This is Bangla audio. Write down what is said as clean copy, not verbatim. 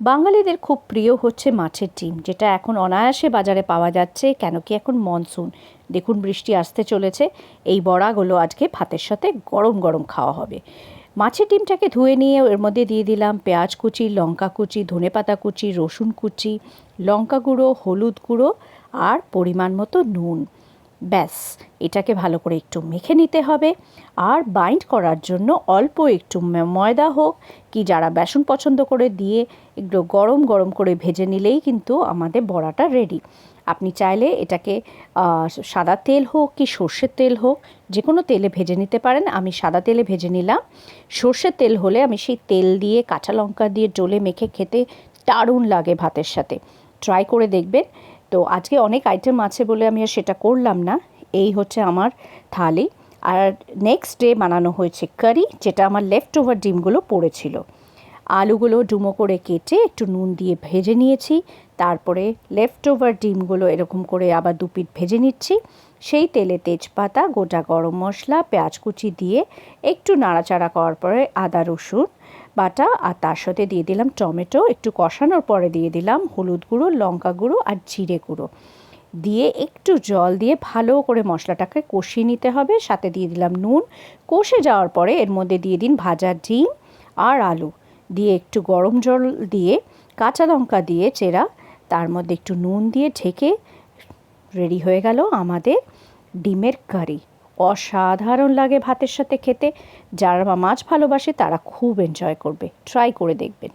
বাঙালিদের খুব প্রিয় হচ্ছে মাছের ডিম, যেটা এখন অনায়াসে বাজারে পাওয়া যাচ্ছে, কেন কি এখন মনসুন। দেখুন বৃষ্টি আসতে চলেছে, এই বড়াগুলো আজকে ভাতের সাথে গরম গরম খাওয়া হবে। মাছের ডিমটাকে ধুয়ে নিয়ে এর মধ্যে দিয়ে দিলাম পেঁয়াজ কুচি, লঙ্কা কুচি, ধনেপাতা কুচি, রসুন কুচি, লঙ্কা গুঁড়ো, হলুদ গুঁড়ো আর পরিমাণ মতো নুন। ব্যাস, এটাকে ভালো করে একটু মেখে নিতে হবে। আর বাইন্ড করার জন্য অল্প একটু ময়দা হোক কি, যারা বেসন পছন্দ করে দিয়ে একটু গরম গরম করে ভেজে নিলেই কিন্তু আমাদের বড়াটা রেডি। আপনি চাইলে এটাকে সাদা তেল হোক কি সর্ষের তেল হোক, যে কোনো তেলে ভেজে নিতে পারেন। আমি সাদা তেলে ভেজে নিলাম। সর্ষের তেল হলে আমি সেই তেল দিয়ে কাঁচা লঙ্কা দিয়ে ডলে মেখে খেতে দারুণ লাগে ভাতের সাথে। ট্রাই করে দেখবেন। তো আজকে অনেক আইটেম আছে বলে আমি আর সেটা করলাম না। এই হচ্ছে আমার থালি। আর নেক্সট ডে বানানো হয়েছে কারি, যেটা আমার লেফট ওভার ডিমগুলো পড়েছিল। আলুগুলো ডুমো করে কেটে একটু নুন দিয়ে ভেজে নিয়েছি। তারপরে লেফট ওভার ডিমগুলো এরকম করে আবার দুপিট ভেজে নিচ্ছি। সেই তেলে তেজপাতা, গোটা গরম মশলা, পেঁয়াজ কুচি দিয়ে একটু নাড়াচাড়া করার পরে আদা রসুন বাটা, আর তার সাথে দিয়ে দিলাম টমেটো। একটু কষানোর পরে দিয়ে দিলাম হলুদ গুঁড়ো, লঙ্কা গুঁড়ো আর জিরে গুঁড়ো দিয়ে একটু জল দিয়ে ভালো করে মশলাটাকে কষিয়ে নিতে হবে। সাথে দিয়ে দিলাম নুন। কষে যাওয়ার পরে এর মধ্যে দিয়ে দিন ভাজা ডিম আর আলু দিয়ে একটু গরম জল দিয়ে কাঁচা লঙ্কা দিয়ে চেরা, তার মধ্যে একটু নুন দিয়ে ঢেকে রেডি হয়ে গেল আমাদের ডিমের কারি। অসাধারণ লাগে ভাতের সাথে খেতে। যারা মাছ ভালোবাসে তারা খুব এনজয় করবে। ট্রাই করে দেখবেন।